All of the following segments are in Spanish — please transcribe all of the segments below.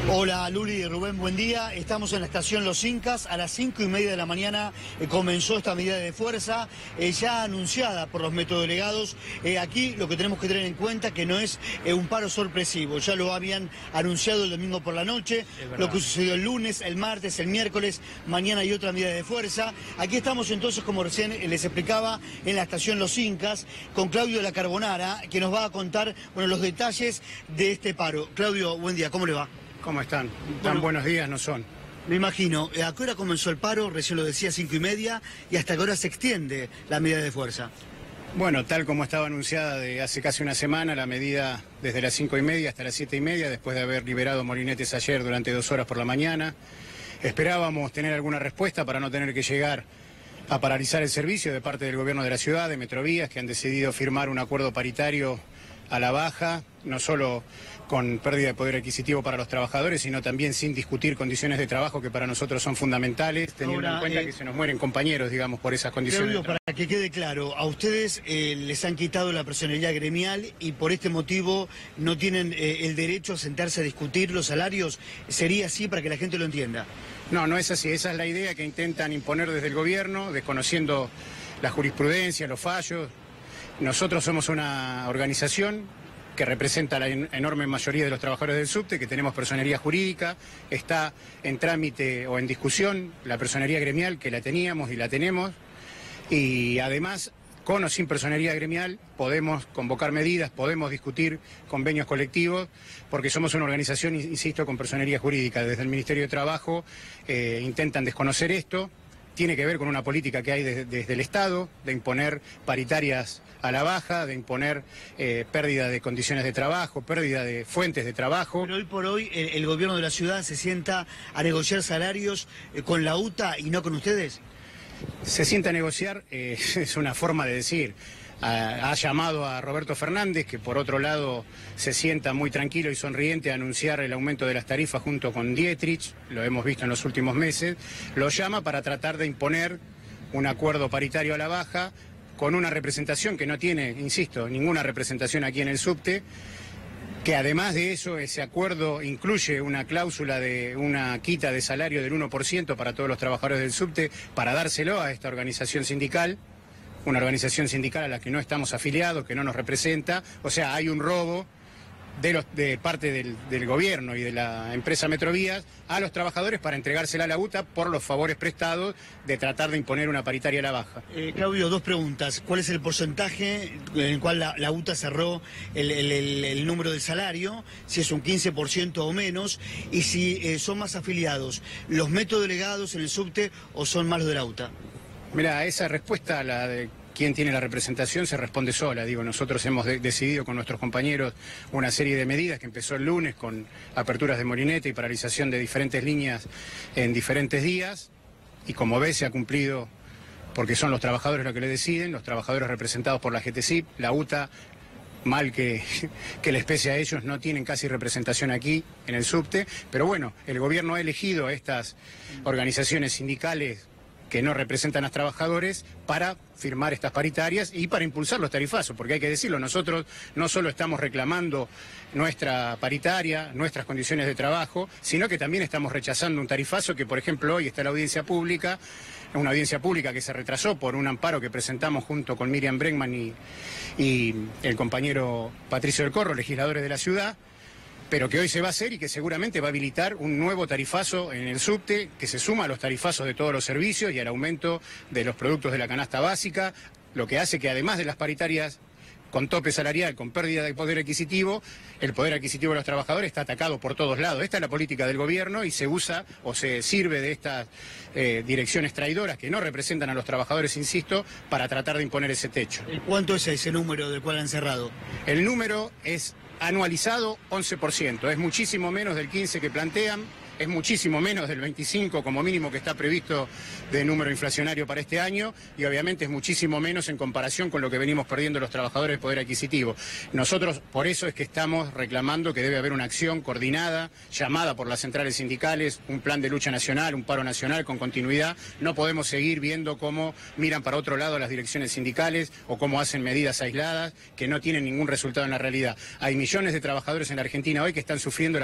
Hola Luli y Rubén, buen día. Estamos en la estación Los Incas. A las 5:30 de la mañana comenzó esta medida de fuerza ya anunciada por los metrodelegados. Aquí lo que tenemos que tener en cuenta que no es un paro sorpresivo. Ya lo habían anunciado el domingo por la noche, lo que sucedió el lunes, el martes, el miércoles, mañana hay otra medida de fuerza. Aquí estamos entonces, como recién les explicaba, en la estación Los Incas, con Claudio de la Carbonara, que nos va a contar los detalles de este paro. Claudio, buen día, ¿cómo le va? ¿Cómo están? Tan buenos días no son. Me imagino. ¿A qué hora comenzó el paro? Recién lo decía, 5:30, y hasta qué hora se extiende la medida de fuerza. Bueno, tal como estaba anunciada de hace casi una semana, la medida desde las 5:30 hasta las 7:30, después de haber liberado molinetes ayer durante 2 horas por la mañana. Esperábamos tener alguna respuesta para no tener que llegar a paralizar el servicio de parte del gobierno de la ciudad, de Metrovías, que han decidido firmar un acuerdo paritario a la baja, no solo con pérdida de poder adquisitivo para los trabajadores, sino también sin discutir condiciones de trabajo que para nosotros son fundamentales, teniendo en cuenta que se nos mueren compañeros, digamos, por esas condiciones. Claudio, para que quede claro, a ustedes les han quitado la personería gremial y por este motivo no tienen el derecho a sentarse a discutir los salarios. ¿Sería así para que la gente lo entienda? No, no es así. Esa es la idea que intentan imponer desde el gobierno, desconociendo la jurisprudencia, los fallos. Nosotros somos una organización que representa a la enorme mayoría de los trabajadores del subte, que tenemos personería jurídica, está en trámite o en discusión la personería gremial, que la teníamos y la tenemos, y además, con o sin personería gremial, podemos convocar medidas, podemos discutir convenios colectivos, porque somos una organización, insisto, con personería jurídica. Desde el Ministerio de Trabajo intentan desconocer esto. Tiene que ver con una política que hay desde el Estado, de imponer paritarias a la baja, de imponer pérdida de condiciones de trabajo, pérdida de fuentes de trabajo. Pero hoy por hoy el gobierno de la ciudad se sienta a negociar salarios con la UTA y no con ustedes. Se sienta a negociar, es una forma de decir. Ha llamado a Roberto Fernández, que por otro lado se sienta muy tranquilo y sonriente a anunciar el aumento de las tarifas junto con Dietrich, lo hemos visto en los últimos meses, lo llama para tratar de imponer un acuerdo paritario a la baja, con una representación que no tiene, insisto, ninguna representación aquí en el subte, que además de eso, ese acuerdo incluye una cláusula de una quita de salario del 1% para todos los trabajadores del subte, para dárselo a esta organización sindical. Una organización sindical a la que no estamos afiliados, que no nos representa. O sea, hay un robo de parte del gobierno y de la empresa Metrovías a los trabajadores para entregársela a la UTA por los favores prestados de tratar de imponer una paritaria a la baja. Claudio, 2 preguntas. ¿Cuál es el porcentaje en el cual la UTA cerró el número del salario? Si es un 15% o menos. Y si son más afiliados, ¿los metrodelegados en el subte o son más los de la UTA? Mira, esa respuesta, la de quién tiene la representación, se responde sola. Digo, nosotros hemos decidido con nuestros compañeros una serie de medidas que empezó el lunes con aperturas de molinete y paralización de diferentes líneas en diferentes días. Y como ves, se ha cumplido porque son los trabajadores los que le deciden, los trabajadores representados por la GTCIP, la UTA. Mal que les pese a ellos, no tienen casi representación aquí en el subte. Pero bueno, el gobierno ha elegido a estas organizaciones sindicales que no representan a los trabajadores para firmar estas paritarias y para impulsar los tarifazos, porque hay que decirlo, nosotros no solo estamos reclamando nuestra paritaria, nuestras condiciones de trabajo, sino que también estamos rechazando un tarifazo que, por ejemplo, hoy está en la audiencia pública, una audiencia pública que se retrasó por un amparo que presentamos junto con Miriam Bregman y el compañero Patricio del Corro, legisladores de la ciudad, pero que hoy se va a hacer y que seguramente va a habilitar un nuevo tarifazo en el subte que se suma a los tarifazos de todos los servicios y al aumento de los productos de la canasta básica, lo que hace que además de las paritarias con tope salarial, con pérdida de poder adquisitivo, el poder adquisitivo de los trabajadores está atacado por todos lados. Esta es la política del gobierno y se usa o se sirve de estas direcciones traidoras que no representan a los trabajadores, insisto, para tratar de imponer ese techo. ¿Cuánto es ese número del cual han cerrado? El número es anualizado 11%, es muchísimo menos del 15% que plantean. es muchísimo menos del 25 como mínimo que está previsto de número inflacionario para este año, y obviamente es muchísimo menos en comparación con lo que venimos perdiendo los trabajadores de poder adquisitivo. Nosotros por eso es que estamos reclamando que debe haber una acción coordinada, llamada por las centrales sindicales, un plan de lucha nacional, un paro nacional con continuidad. No podemos seguir viendo cómo miran para otro lado las direcciones sindicales o cómo hacen medidas aisladas que no tienen ningún resultado en la realidad. Hay millones de trabajadores en la Argentina hoy que están sufriendo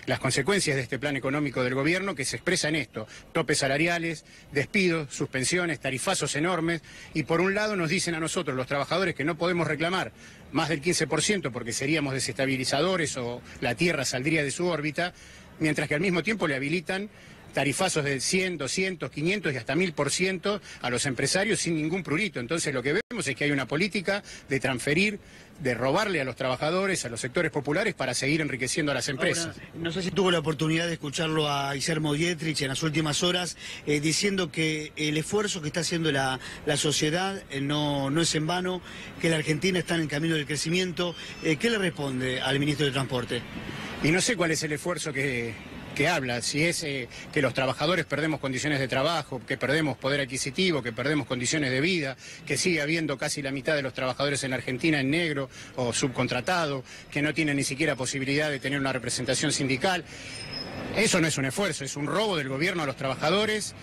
las consecuencias de este plan económico del gobierno, que se expresa en esto: topes salariales, despidos, suspensiones, tarifazos enormes, y por un lado nos dicen a nosotros, los trabajadores, que no podemos reclamar más del 15% porque seríamos desestabilizadores o la Tierra saldría de su órbita, mientras que al mismo tiempo le habilitan tarifazos de 100, 200, 500 y hasta 1000% a los empresarios sin ningún prurito. Entonces lo que vemos es que hay una política de transferir, de robarle a los trabajadores, a los sectores populares, para seguir enriqueciendo a las empresas. Ahora, no sé si tuvo la oportunidad de escucharlo a Guillermo Dietrich en las últimas horas, diciendo que el esfuerzo que está haciendo la sociedad no es en vano, que la Argentina está en el camino del crecimiento. ¿Qué le responde al ministro de Transporte? Y no sé cuál es el esfuerzo que habla, si es que los trabajadores perdemos condiciones de trabajo, que perdemos poder adquisitivo, que perdemos condiciones de vida, que sigue habiendo casi la mitad de los trabajadores en la Argentina en negro o subcontratado, que no tienen ni siquiera posibilidad de tener una representación sindical. Eso no es un esfuerzo, es un robo del gobierno a los trabajadores,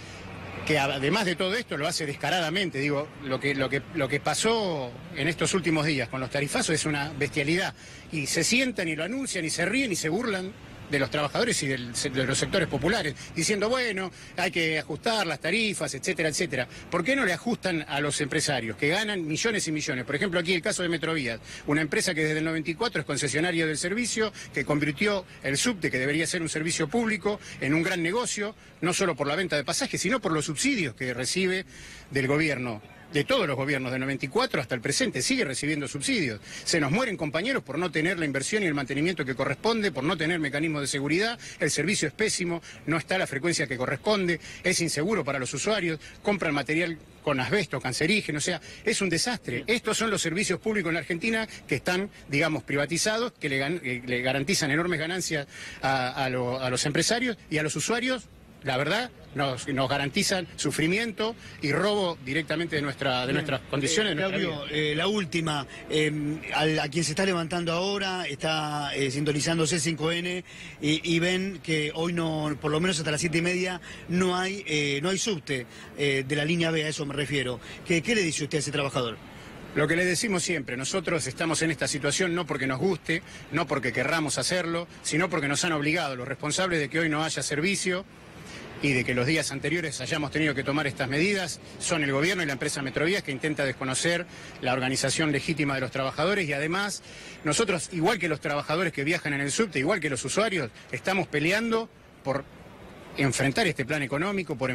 que además de todo esto lo hace descaradamente. Digo, lo que pasó en estos últimos días con los tarifazos es una bestialidad, y se sientan y lo anuncian y se ríen y se burlan de los trabajadores y de los sectores populares, diciendo, bueno, hay que ajustar las tarifas, etcétera, etcétera. ¿Por qué no le ajustan a los empresarios, que ganan millones y millones? Por ejemplo, aquí el caso de Metrovías, una empresa que desde el 94 es concesionaria del servicio, que convirtió el subte, que debería ser un servicio público, en un gran negocio, no solo por la venta de pasajes, sino por los subsidios que recibe del gobierno. De todos los gobiernos, de 94 hasta el presente, sigue recibiendo subsidios. Se nos mueren compañeros por no tener la inversión y el mantenimiento que corresponde, por no tener mecanismos de seguridad. El servicio es pésimo, no está a la frecuencia que corresponde, es inseguro para los usuarios, compran material con asbesto, cancerígeno, o sea, es un desastre. Estos son los servicios públicos en la Argentina que están, digamos, privatizados, que le garantizan enormes ganancias a los empresarios, y a los usuarios, la verdad, nos garantizan sufrimiento y robo directamente de nuestras condiciones. Claudio, la última, a quien se está levantando ahora, está sintonizando C5N y ven que hoy no, por lo menos hasta las 7:30, no hay subte de la línea B, a eso me refiero. ¿Qué le dice usted a ese trabajador? Lo que le decimos siempre: nosotros estamos en esta situación no porque nos guste, no porque querramos hacerlo, sino porque nos han obligado. Los responsables de que hoy no haya servicio y de que los días anteriores hayamos tenido que tomar estas medidas son el gobierno y la empresa Metrovías, que intenta desconocer la organización legítima de los trabajadores. Y además, nosotros, igual que los trabajadores que viajan en el subte, igual que los usuarios, estamos peleando por enfrentar este plan económico, por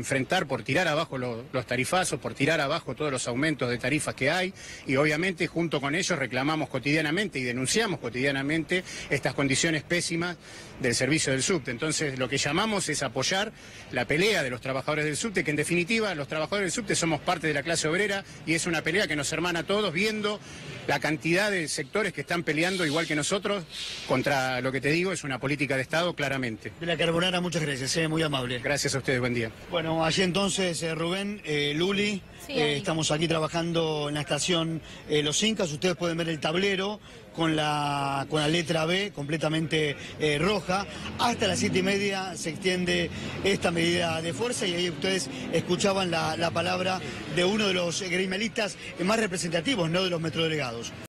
tirar abajo los tarifazos, por tirar abajo todos los aumentos de tarifas que hay, y obviamente junto con ellos reclamamos cotidianamente y denunciamos cotidianamente estas condiciones pésimas del servicio del subte. Entonces lo que llamamos es apoyar la pelea de los trabajadores del subte, que en definitiva los trabajadores del subte somos parte de la clase obrera, y es una pelea que nos hermana a todos, viendo la cantidad de sectores que están peleando igual que nosotros contra lo que te digo es una política de Estado, claramente. De la Carbonara, muchas gracias, muy amable. Gracias a ustedes, buen día. Bueno, allí entonces, Rubén, Luli, sí, estamos aquí trabajando en la estación Los Incas. Ustedes pueden ver el tablero con la letra B completamente roja. Hasta las 7:30 se extiende esta medida de fuerza, y ahí ustedes escuchaban la palabra de uno de los gremialistas más representativos, no de los metrodelegados.